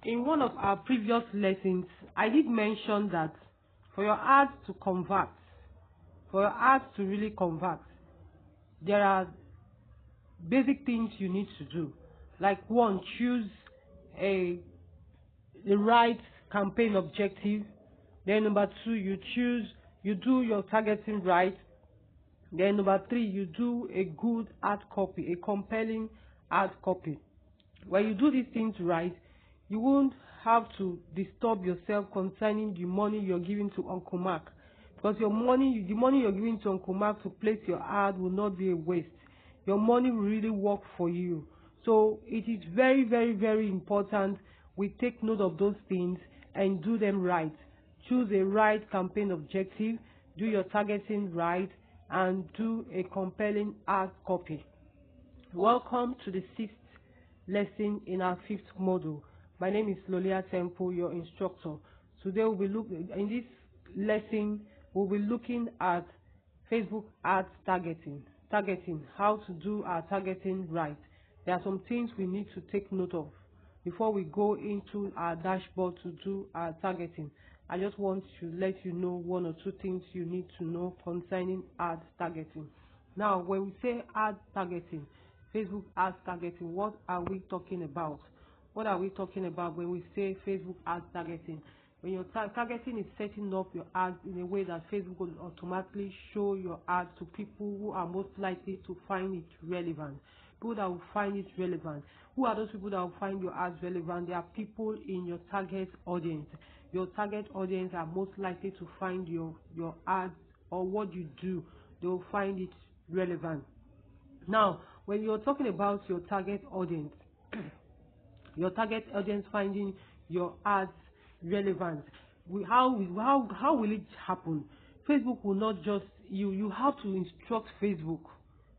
In one of our previous lessons, I did mention that for your ads to convert, for your ads to really convert, there are basic things you need to do. Like one, choose the right campaign objective. Then number two, you do your targeting right. Then number three, you do a good ad copy, a compelling ad copy. When you do these things right, you won't have to disturb yourself concerning the money you're giving to Uncle Mark, because the money you're giving to Uncle Mark to place your ad will not be a waste. Your money will really work for you. So it is very, very, very important we take note of those things and do them right. Choose a right campaign objective, do your targeting right, and do a compelling ad copy. Welcome to the 6th lesson in our 5th module. My name is Lolia Temple, your instructor. Today in this lesson we'll be looking at Facebook ads targeting, how to do our targeting right. There are some things we need to take note of before we go into our dashboard to do our targeting. I just want to let you know one or two things you need to know concerning ad targeting. Now, when we say ad targeting, Facebook ads targeting, what are we talking about? What are we talking about when we say Facebook ads targeting? When your targeting is setting up your ads in a way that Facebook will automatically show your ads to people who are most likely to find it relevant. People that will find it relevant. Who are those people that will find your ads relevant? They are people in your target audience. Your target audience are most likely to find your ads or what you do. They will find it relevant. Now, when you're talking about your target audience, your target audience finding your ads relevant, how will it happen? Facebook will not just you have to instruct Facebook.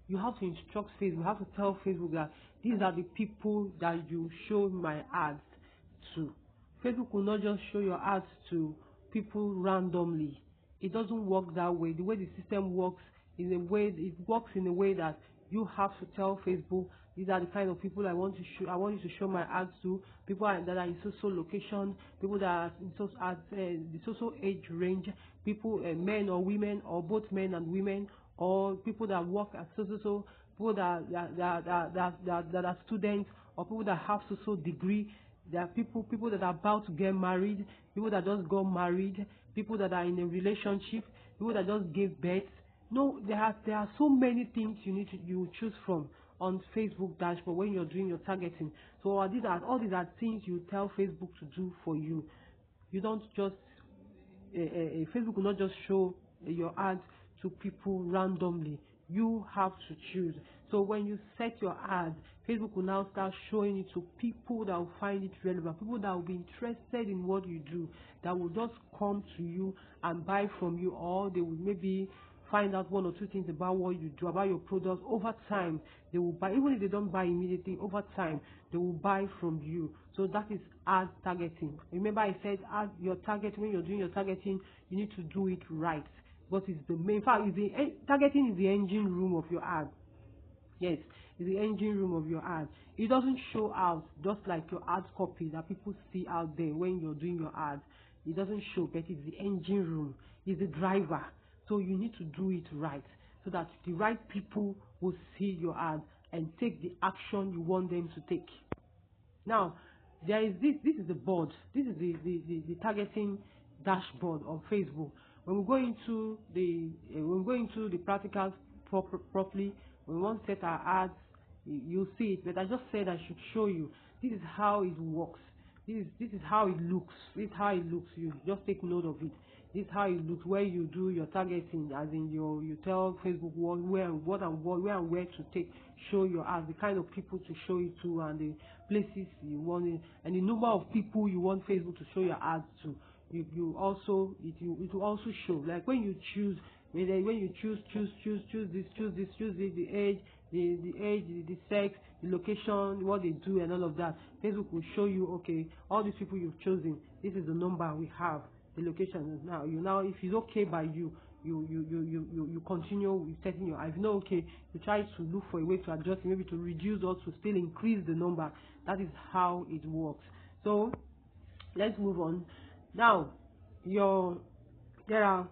You have to instruct Facebook. You have to tell Facebook that these are the people that you show my ads to. Facebook will not just show your ads to people randomly. It doesn't work that way. The way the system works in a way that you have to tell Facebook, these are the kind of people I want you to show my ads to. People that are in social location, people that are in the social age range, people, men or women, or both men and women, or people that work at so people that are students, or people that have social degree. There are people that are about to get married, people that just got married, people that are in a relationship, people that just gave birth. No, there are so many things you choose from on Facebook dashboard when you're doing your targeting. So all these are things you tell Facebook to do for you. You don't just Facebook will not just show your ads to people randomly. You have to choose. So when you set your ad, Facebook will now start showing it to people that will find it relevant, people that will be interested in what you do, that will just come to you and buy from you, or they will maybe find out one or two things about what you do, about your products. Over time, they will buy. Even if they don't buy immediately, over time, they will buy from you. So that is ad targeting. Remember I said your target, when you're doing your targeting, you need to do it right. But it's the main, in fact, targeting is the engine room of your ad. Yes, it's the engine room of your ad. It doesn't show out just like your ad copy that people see out there when you're doing your ad. It doesn't show, but it's the engine room. It's the driver. So you need to do it right so that the right people will see your ad and take the action you want them to take. Now, there is this is the board. This is the targeting dashboard on Facebook. When we go into the practicals properly, when we want to set our ads, you'll see it. But I just said I should show you. This is how it works. This is how it looks. This is how it looks. You just take note of it. This is how it looks where you do your targeting, as in you tell Facebook where and where to show your ads, the kind of people to show it to, and the places you want it, and the number of people you want Facebook to show your ads to. It will also show, like when you choose the age, the sex, the location, what they do, and all of that. Facebook will show you, okay, all these people you've chosen, this is the number we have, the location. Now if it's okay by you, you continue with setting your ad. If not okay, you try to look for a way to adjust, maybe to reduce or to still increase the number. That is how it works. So Let's move on. Now, there are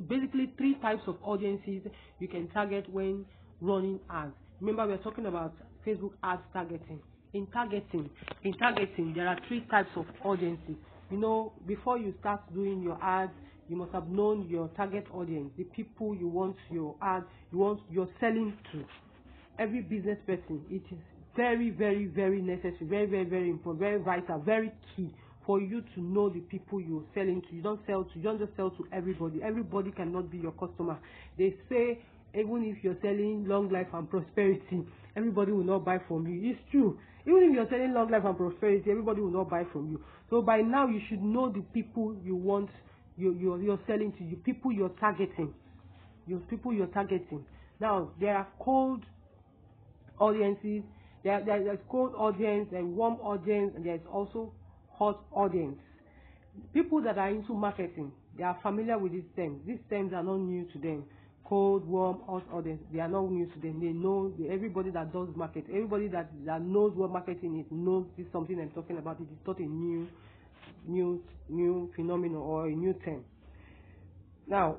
basically three types of audiences you can target when running ads. Remember, we're talking about Facebook ads targeting. In targeting, there are three types of audiences. Before you start doing your ads, you must have known your target audience, the people you want your ad, you're selling to. Every business person, it is very, very, very necessary, very, very, very important, very vital, very key for you to know the people you're selling to. You don't just sell to everybody. Everybody cannot be your customer. They say even if you're selling long life and prosperity, everybody will not buy from you. It's true. Even if you're selling long life and prosperity, everybody will not buy from you. So by now you should know the people you want, you're selling to, the people you're targeting. Now there are cold audiences. There's cold audience and warm audience, and there's also hot audience. People that are into marketing, they are familiar with these terms. These terms are not new to them. Cold, warm, hot audience, they are not new to them. They know, everybody that does market, everybody that knows what marketing is, knows this is something I'm talking about. It is not a new phenomenon or a new term. Now,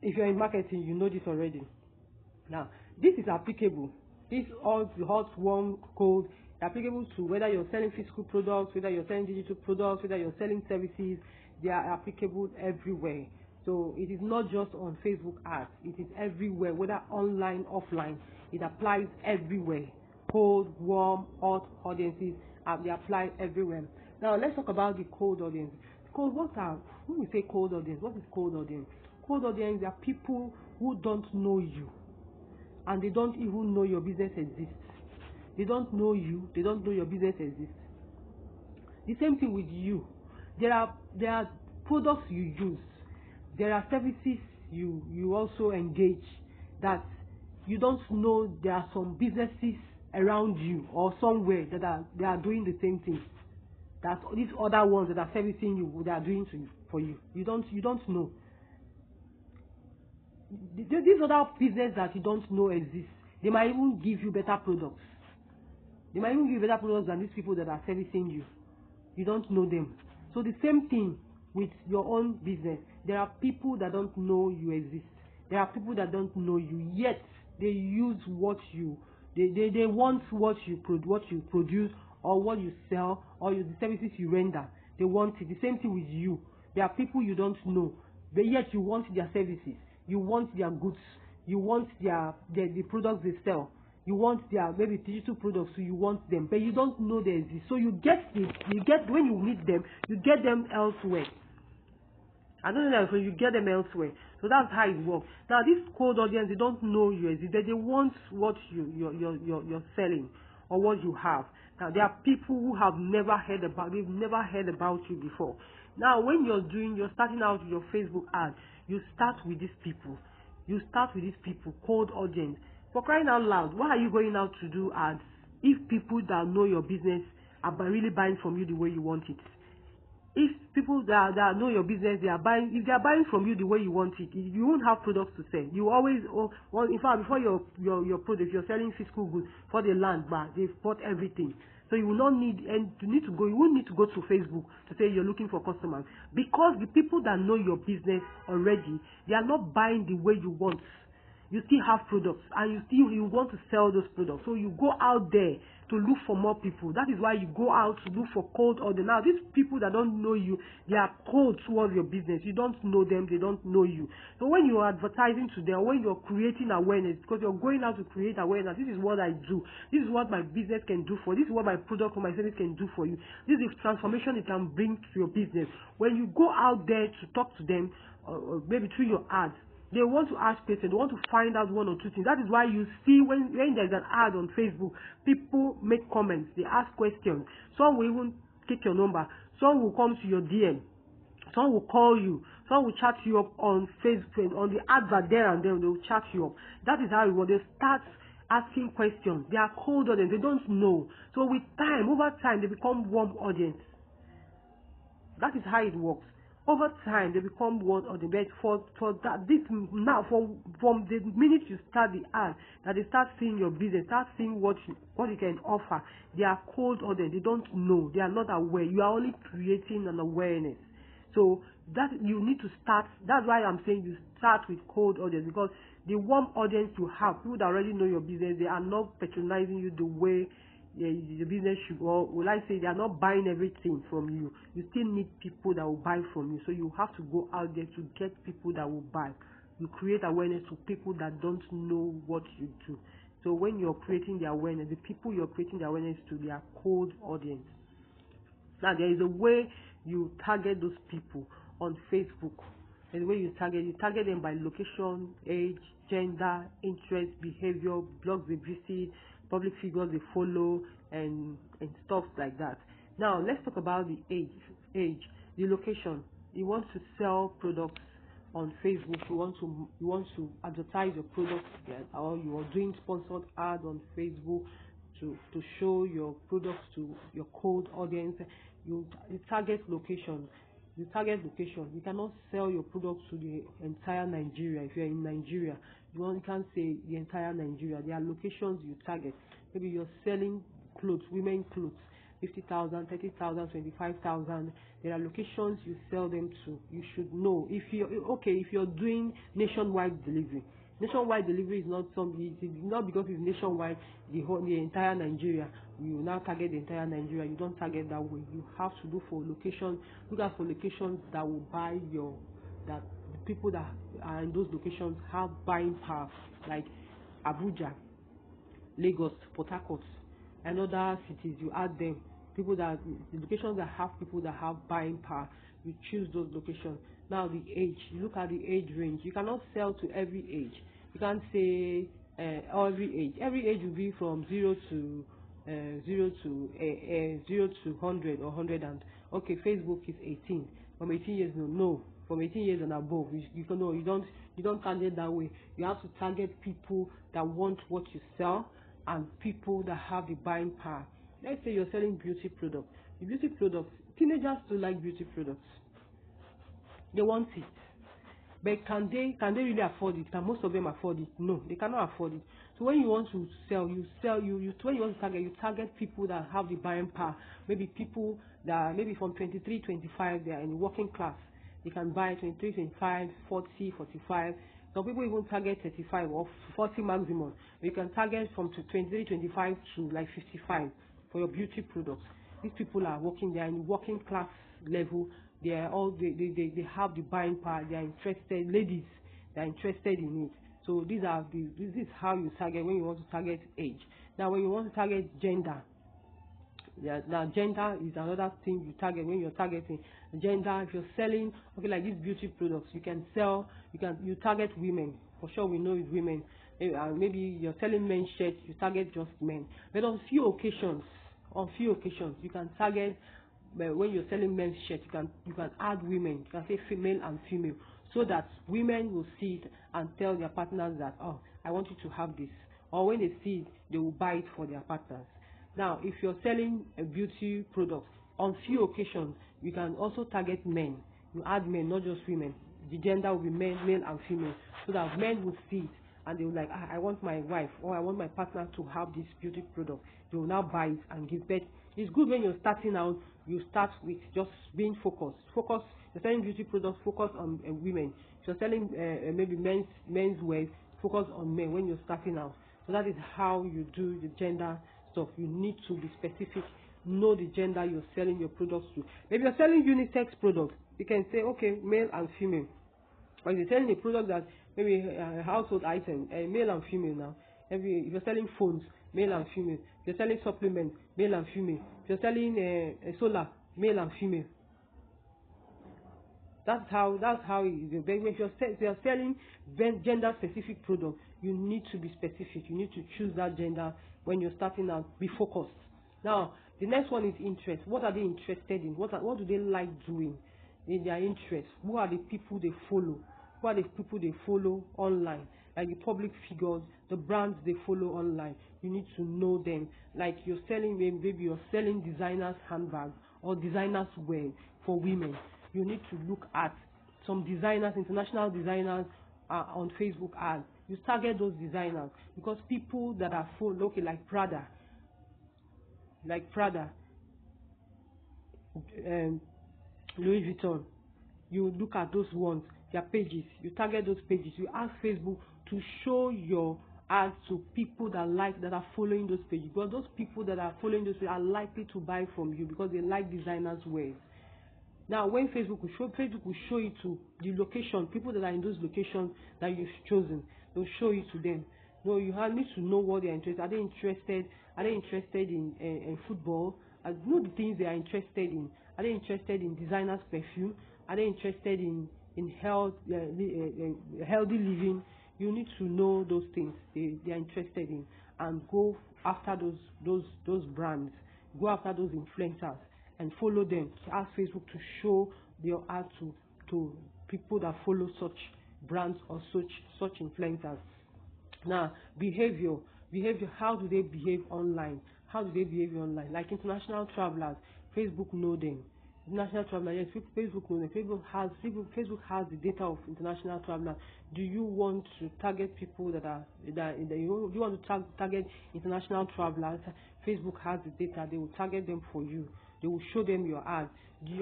if you're in marketing, you know this already. Now, this is applicable. This all the hot, warm, cold, applicable to whether you're selling physical products, whether you're selling digital products, whether you're selling services. They are applicable everywhere. So it is not just on Facebook ads. It is everywhere, whether online, offline. It applies everywhere. Cold, warm, hot audiences, they apply everywhere. Now let's talk about the cold audience. When we say cold audience, what is cold audience? Cold audience are people who don't know you, and they don't even know your business exists. They don't know you. They don't know your business exists. The same thing with you. There are products you use. There are services you also engage that you don't know. There are some businesses around you or somewhere that they are doing the same thing. That these other ones that are servicing you, they are doing for you. You don't know. These other businesses that you don't know exist. They might even give you better products. They might even give you better products than these people that are servicing you. You don't know them. So the same thing with your own business. There are people that don't know you exist. There are people that don't know you, yet they use they want what you produce or what you sell or the services you render. They want it. The same thing with you. There are people you don't know, but yet you want their services. You want their goods. You want the products they sell. You want their maybe digital products, so you want them, but you don't know they exist. So when you meet them, you get them elsewhere. I don't know that, so you get them elsewhere. So that's how it works. Now this cold audience, they don't know you exist. They want what you're selling or what you have. Now there are people who have never heard about you before. Now when you're starting out with your Facebook ad, you start with these people. Cold audience. For crying out loud, why are you going out to do ads if people that know your business are really buying from you the way you want it? If people that know your business, if they are buying from you the way you want it, you won't have products to sell. You always, in fact, before your product, you're selling physical goods for the land, but they've bought everything. So you will not need, and you won't need to go to Facebook to say you're looking for customers, because the people that know your business already, they are not buying the way you want. You still have products, and you want to sell those products. So you go out there to look for more people. That is why you go out to look for cold audience. Now, these people that don't know you, they are cold towards your business. You don't know them, they don't know you. So when you are advertising to them, when you're creating awareness, because you're going out to create awareness, this is what I do. This is what my business can do for you. This is what my product or my service can do for you. This is the transformation it can bring to your business. When you go out there to talk to them, or maybe through your ads, they want to ask questions. They want to find out one or two things. That is why you see when there's an ad on Facebook, people make comments. They ask questions. Some will even take your number. Some will come to your DM. Some will call you. Some will chat you up on Facebook, on the advert there, and then they will chat you up. That is how it works. They start asking questions. They are cold audience. They don't know. So with time, over time, they become warm audience. That is how it works. Over time, they become one or the best. For that, this now from the minute you start the ad, that they start seeing your business, start seeing what you can offer. They are cold audience. They don't know. They are not aware. You are only creating an awareness. So that you need to start. That's why I'm saying you start with cold audience, because the warm audience you have, people that already know your business, they are not patronizing you the way the business should, or will I say, they are not buying everything from you. You still need people that will buy from you. So you have to go out there to get people that will buy. You create awareness to people that don't know what you do. So when you're creating the awareness, the people you're creating the awareness to, they are cold audience. Now there is a way you target those people on Facebook. And the way you target them by location, age, gender, interest, behavior, blogs they visit, public figures they follow, and stuff like that. Now let's talk about the age, the location. You want to sell products on Facebook. You want to advertise your products, or you are doing sponsored ads on Facebook to show your products to your cold audience. You target location. You cannot sell your products to the entire Nigeria. If you're in Nigeria, you can't say the entire Nigeria. There are locations you target. Maybe you're selling clothes, women clothes, 50,000, 30,000, 25,000. There are locations you sell them to. You should know if you're doing nationwide delivery. Nationwide delivery is not something. It's not because it's nationwide, the entire Nigeria. You now target the entire Nigeria. You don't target that way. You have to look for locations. Look out for locations that will buy that the people that are in those locations have buying power, like Abuja, Lagos, Port Harcourt, and other cities. You add them. The locations that have people that have buying power, you choose those locations. Now the age, you look at the age range. You cannot sell to every age. You can't say every age. Every age will be from 0 to 100 or 100 and okay. Facebook is 18. From 18 years no. From 18 years and above, you don't target that way. You have to target people that want what you sell and people that have the buying power. Let's say you're selling beauty products. The beauty products, teenagers do like beauty products. They want it. But can they really afford it? Can most of them afford it? No, they cannot afford it. So when you want to sell, when you want to target, you target people that have the buying power. Maybe people that maybe from 23, 25, they are in working class. They can buy 23, 25, 40, 45. Some people even target 35 or 40 maximum. You can target from 23, 25 to like 55 for your beauty products. These people are working. They are in working class level. They have the buying power. They are interested. Ladies, they are interested in it. So this is how you target when you want to target age. Now when you want to target gender, now gender is another thing you target when you're targeting gender. If you're selling like these beauty products, you target women. For sure we know it's women. Maybe you're selling men's shirts, you target just men. But on few occasions you can target. But when you're selling men's shirts, you can add women. You can say female and female, so that women will see it and tell their partners that, oh, I want you to have this. Or when they see it, they will buy it for their partners. Now, if you're selling a beauty product, on few occasions, you can also target men. You add men, not just women. The gender will be male and female, so that men will see it and they will like, I want my wife or I want my partner to have this beauty product. They will now buy it and give birth. It's good when you're starting out, you start with just being focused. You're selling beauty products, focus on women. If you're selling maybe men's wear, focus on men when you're starting out. So that is how you do the gender stuff. You need to be specific. Know the gender you're selling your products to. If you're selling unisex products, you can say, okay, male and female. Or if you're selling a product that maybe a household item, male and female now. If you're selling phones, male and female. If you're selling supplements, male and female. If you're selling solar, male and female. That's how it is. If you're selling gender specific products, you need to be specific. You need to choose that gender when you're starting out. Be focused. Now, the next one is interest. What are they interested in? What do they like doing in their interest? Who are the people they follow? Who are the people they follow online? Like the public figures, the brands they follow online. You need to know them. Like maybe you're selling designers handbags or designers wear for women. you need to look at some designers, international designers on Facebook ads. You target those designers because people that are full, okay, like Prada, Louis Vuitton. You look at those ones, their pages. You target those pages. You ask Facebook to show your ads to people that are following those pages. Because those people that are following those pages are likely to buy from you because they like designers' wares. Now, when Facebook will show it to the location, people that are in those locations that you've chosen. They'll show it to them. No, you need to know what they're interested. Are they interested in football? Know the things they are interested in. Are they interested in designers' perfume? Are they interested in health, healthy living? You need to know those things they are interested in and go after those brands. Go after those influencers and follow them. Ask Facebook to show your ad to people that follow such brands or such influencers. Now, behavior. How do they behave online? Like international travelers, Facebook know them. International travelers, yes, Facebook know them. Facebook has the data of international travelers. Do you want to target people do you want to target international travelers? Facebook has the data. They will target them for you. They will show them your ads.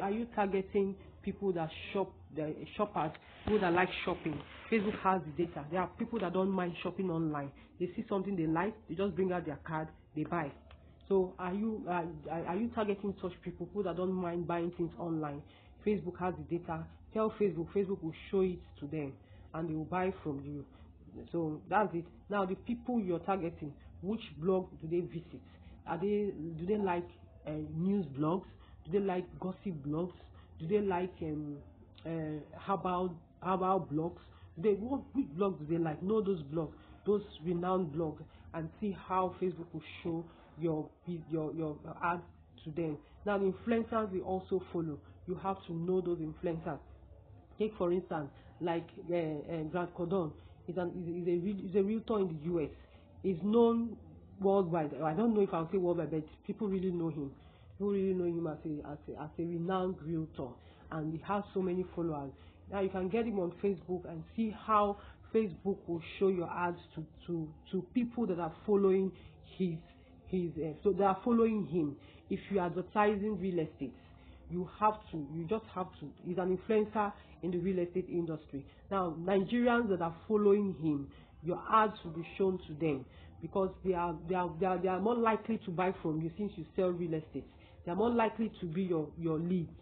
Are you targeting people that shop, the shoppers, people that like shopping? Facebook has the data. There are people that don't mind shopping online. They see something they like, they just bring out their card, they buy. So are you targeting such people that don't mind buying things online? Facebook has the data. Tell Facebook will show it to them and they will buy from you. So that's it. Now the people you're targeting, which blog do they visit? Do they like news blogs? Do they like gossip blogs? Do they like how about blogs? Which blogs do they like? Know those blogs, those renowned blogs, and see how Facebook will show your ads to them. Now the influencers will also follow. You have to know those influencers. Take for instance, like Grant Cardone. He's a realtor in the US. He's known worldwide. I don't know if I'll say worldwide, but people really know him. People really know him as a renowned realtor, and he has so many followers. Now you can get him on Facebook and see how Facebook will show your ads to people that are following so they are following him. If you are advertising real estate, you just have to. He's an influencer in the real estate industry. Now, Nigerians that are following him, your ads will be shown to them because they are more likely to buy from you since you sell real estate. They are more likely to be your leads.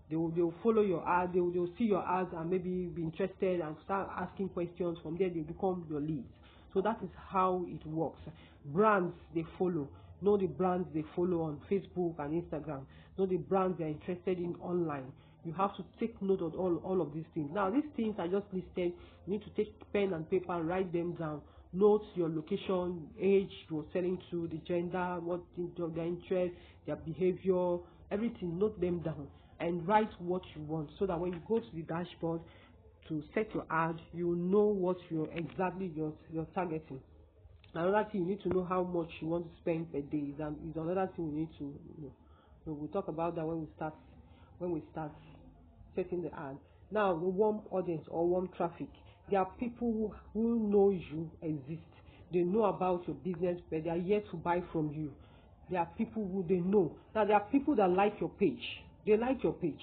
They will follow your ad. They will see your ads and maybe be interested and start asking questions. From there, they become your leads. So that is how it works. Brands they follow. Know the brands they follow on Facebook and Instagram. Know the brands they are interested in online. You have to take note of all of these things. Now, these things I just listed. You need to take pen and paper and write them down. Note your location, age you're selling to, the gender, what their interest, their behavior, everything. Note them down and write what you want so that when you go to the dashboard to set your ad, you know what you're targeting. Another thing, you need to know how much you want to spend per day. Is another thing we need to know. So we'll talk about that when we start setting the ad. Now, the warm audience or warm traffic. There are people who know you exist. They know about your business, but they are yet to buy from you. There are people who they know. Now, there are people that like your page. They like your page,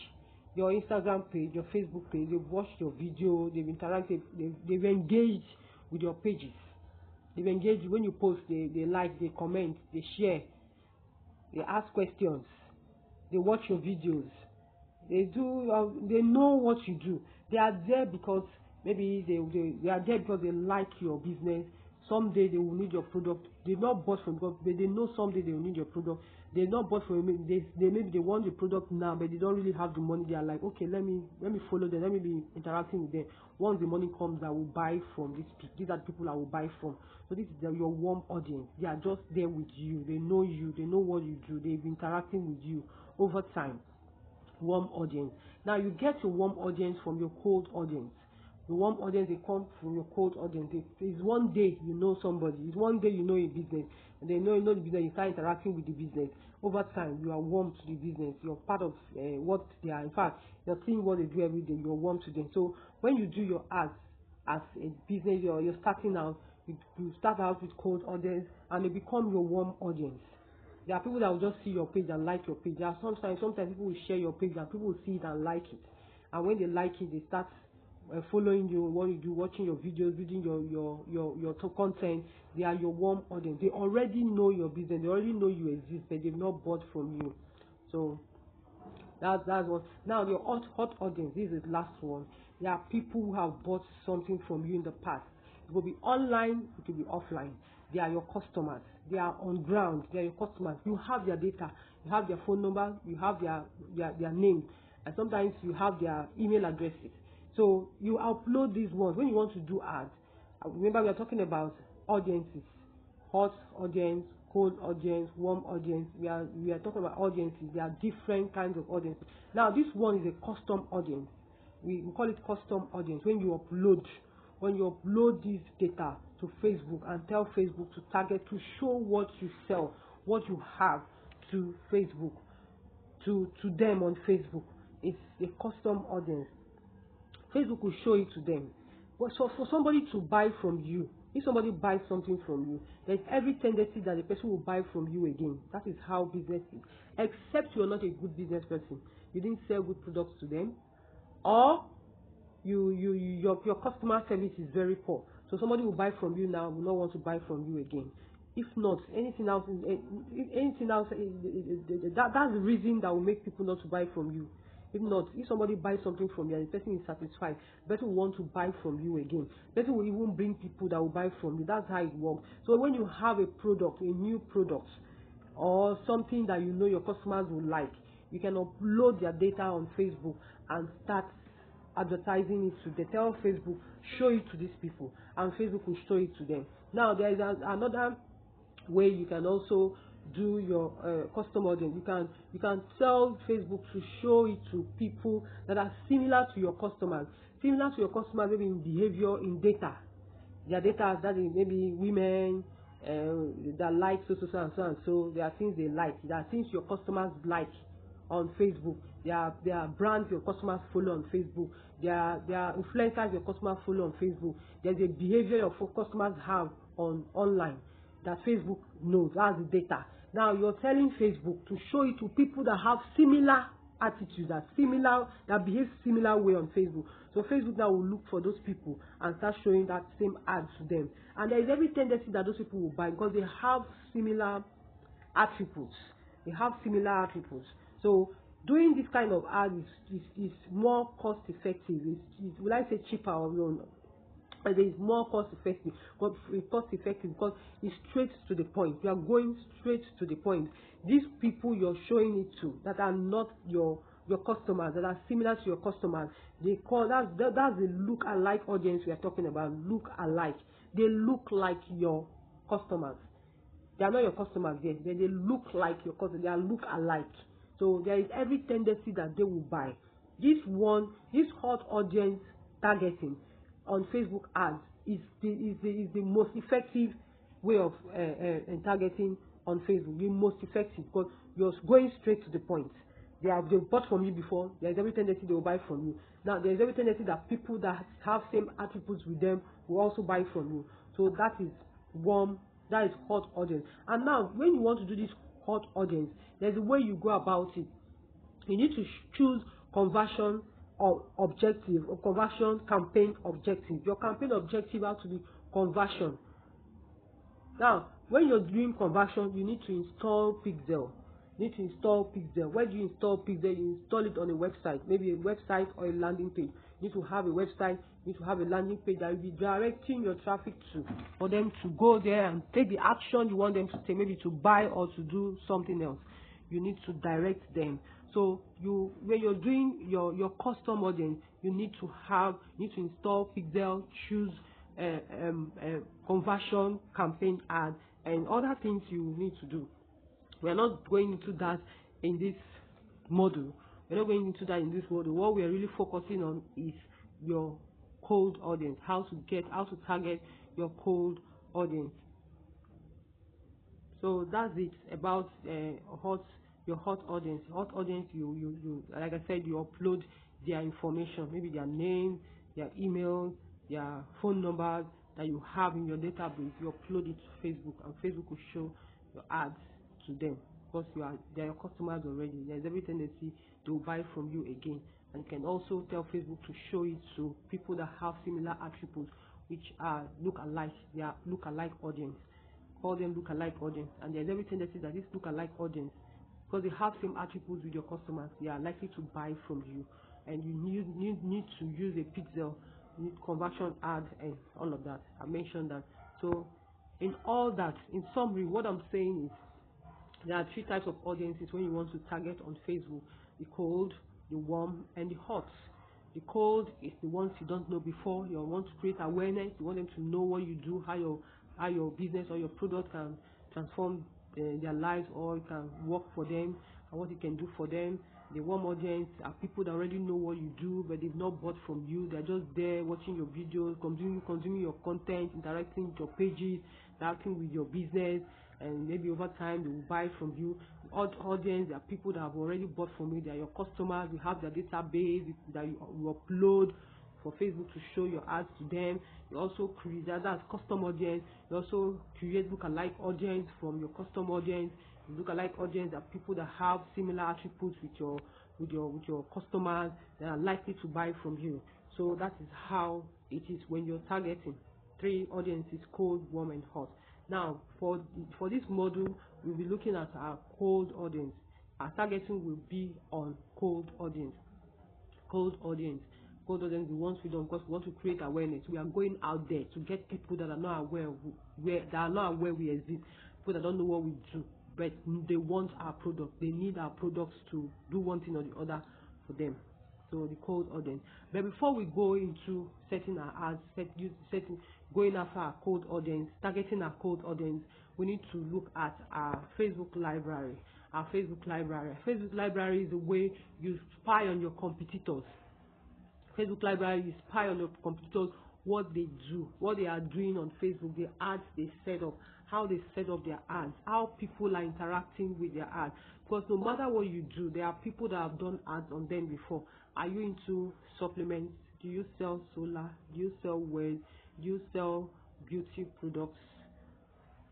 your Instagram page, your Facebook page. They've watched your video. They've interacted. They've engaged with your pages. They've engaged when you post. They like. They comment. They share. They ask questions. They watch your videos. They know what you do. They are there because maybe they are there because they like your business. Someday they will need your product. They're not bought from God, but they know someday they will need your product. They're not bought from you. Maybe they want the product now, but they don't really have the money. They are like, okay, let me follow them. Let me be interacting with them. Once the money comes, I will buy from these people. These are the people I will buy from. So this is your warm audience. They are just there with you. They know you. They know what you do. They've been interacting with you over time. Warm audience. Now you get your warm audience from your cold audience. The warm audience, they come from your cold audience. It's one day you know somebody. It's one day you know a business. they know the business, you start interacting with the business. Over time, you are warm to the business. You're part of what they are. In fact, you're seeing what they do every day. You're warm to them. So when you do your ads as a business, you're starting out. You start out with cold audience, and they become your warm audience. There are people that will just see your page and like your page. There are sometimes people will share your page and people will see it and like it. And when they like it, they start following you, what you do, watching your videos, reading your content. They are your warm audience. They already know your business. They already know you exist, but they've not bought from you. So that's what. Now your hot audience. This is the last one. There are people who have bought something from you in the past. It will be online. It will be offline. They are your customers. They are on ground. They are your customers. You have their data. You have their phone number. You have their name, and sometimes you have their email addresses. So you upload these ones when you want to do ads. Remember, we are talking about audiences: hot audience, cold audience, warm audience. We are talking about audiences. There are different kinds of audiences. Now, this one is a custom audience. We call it custom audience. When you upload this data to Facebook and tell Facebook to target, to show what you sell, what you have to Facebook, to them on Facebook. It's a custom audience. Facebook will show it to them. But so for somebody to buy from you, if somebody buys something from you, there's every tendency that the person will buy from you again. That is how business is. Except you are not a good business person. You didn't sell good products to them, or your customer service is very poor. So somebody will buy from you now, will not want to buy from you again. If not, anything else, that's the reason that will make people not to buy from you. If not, if somebody buys something from you and the person is satisfied, the person will want to buy from you again. The person will even bring people that will buy from you. That's how it works. So when you have a product, a new product, or something that you know your customers will like, you can upload their data on Facebook and start advertising it to them. Tell Facebook, show it to these people, and Facebook will show it to them. Now there is another way you can also do your custom audience. You can tell Facebook to show it to people that are similar to your customers, maybe in behavior, in data. Their data, that is maybe women that like so and so and so. There are things they like. There are things your customers like on Facebook. There are brands your customers follow on Facebook. There are influencers your customers follow on Facebook. There's a behavior your customers have online that Facebook knows. That's the data. Now you're telling Facebook to show it to people that have similar attitudes, that behave similar way on Facebook. So Facebook now will look for those people and start showing that same ad to them. And there is every tendency that those people will buy because they have similar attributes. So doing this kind of ad is more cost effective. Will I say cheaper or no? It is more cost effective, because it's straight to the point. You are going straight to the point. These people you're showing it to that are not your customers, that are similar to your customers, they call that's the look-alike audience we are talking about. Look-alike. They look like your customers. They are not your customers yet. They look like your customers. They are look-alike. So there is every tendency that they will buy. This hot audience targeting on Facebook ads is the most effective way of targeting on Facebook. The most effective because you're going straight to the point. They've bought from you before. There's every tendency they will buy from you. Now there's every tendency that people that have same attributes with them will also buy from you. So that is warm. That is hot audience. And now when you want to do this hot audience, there's a way you go about it. You need to choose conversion or objective, or conversion campaign objective. Your campaign objective has to be conversion. Now, when you're doing conversion, you need to install Pixel. Where do you install Pixel? You install it on a website, maybe a website or a landing page. You need to have a website, you need to have a landing page that will be directing your traffic to, for them to go there and take the action you want them to take, maybe to buy or to do something else. You need to direct them. So when you're doing your custom audience, you need to install Pixel, choose conversion campaign ad, and other things you need to do. We are not going into that in this module. What we are really focusing on is your cold audience, how to target your cold audience. So that's it about your hot audience. Hot audience, you like I said, you upload their information, maybe their name, their email, their phone numbers that you have in your database. You upload it to Facebook, and Facebook will show your ads to them because they are your customers already. There's every tendency they will buy from you again. And you can also tell Facebook to show it to people that have similar attributes, which are lookalike. They are lookalike audience. Call them lookalike audience. And there's every tendency that this lookalike audience, because they have same attributes with your customers, they are likely to buy from you. And you need to use a pixel, you need conversion ad, and all of that. I mentioned that. So in all that, in summary, what I'm saying is there are 3 types of audiences when you want to target on Facebook: the cold, the warm, and the hot. The cold is the ones you don't know before. You want to create awareness. You want them to know what you do, how your business or your product can transform their lives, or it can work for them, and what you can do for them. The warm audience are people that already know what you do, but they've not bought from you. They're just there watching your videos, consuming your content, interacting with your pages, interacting with your business, and maybe over time they will buy from you. The odd audience are people that have already bought from you. They are your customers. You have their database that you upload for Facebook to show your ads to them. You also create that's custom audience. You also create lookalike audience from your custom audience. Lookalike audience are people that have similar attributes with your customers that are likely to buy from you. So that is how it is when you're targeting 3 audiences: cold, warm, and hot. Now for this model, we'll be looking at our cold audience. Our targeting will be on cold audience. Cold audience, the ones we don't, because we want to create awareness. We are going out there to get people that are not aware we exist, people that don't know what we do, but they want our product. They need our products to do one thing or the other for them. So the cold audience. But before we go into setting our ads, going after our cold audience, targeting our cold audience, we need to look at our Facebook library. Our Facebook library is a way you spy on your competitors. Facebook library, you spy on your competitors, what they do, what they are doing on Facebook, the ads they set up, how they set up their ads, how people are interacting with their ads. Because no matter what you do, there are people that have done ads on them before. Are you into supplements? Do you sell solar? Do you sell wear? Do you sell beauty products?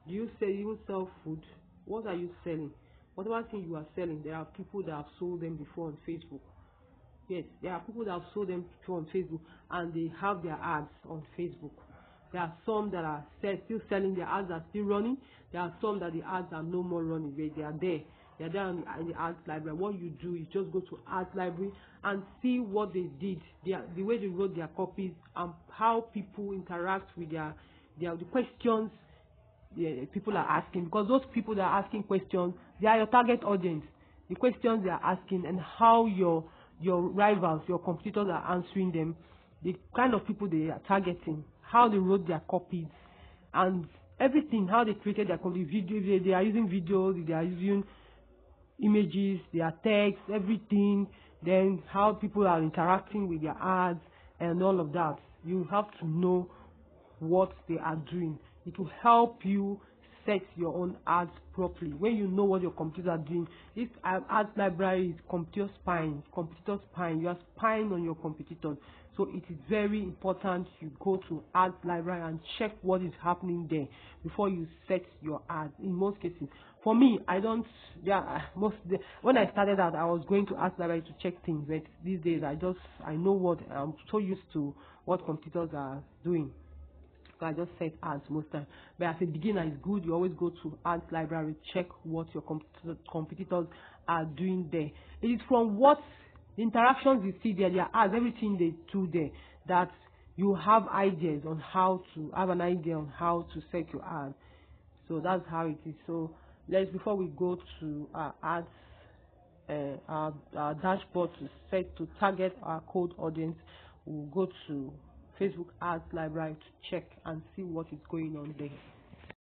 Do you even sell food? What are you selling? Whatever thing you are selling, there are people that have sold them before on Facebook. Yes, there are people that have sold them before on Facebook, and they have their ads on Facebook. There are some that are still selling, their ads are still running. There are some that the ads are no more running, but they are there. They are there in the ads library. What you do is just go to ads library and see what they did, the way they wrote their copies, and how people interact with the questions people are asking. Because those people that are asking questions, they are your target audience. The questions they are asking and how your rivals, your competitors are answering them, the kind of people they are targeting, how they wrote their copies, and everything, how they created their copy. Video, they are using videos, they are using images, their text, everything. Then how people are interacting with their ads and all of that. You have to know what they are doing. It will help you set your own ads properly. When you know what your competitors are doing, this ads library is competitor spying. You are spying on your competitors. So it is very important you go to ads library and check what is happening there before you set your ads. In most cases, for me, I don't. When I started out, I was going to ads library to check things, but these days I know what I'm so used to what competitors are doing. So I just set ads most times. But as a beginner, it's good you always go to ads library, check what your competitors are doing there. It is from what interactions you see there, their ads, everything they do there, that you have ideas on how to set your ads. So that's how it is. So before we go to our ads, our dashboard to target our cold audience, we'll go to Facebook ads library to check and see what is going on there.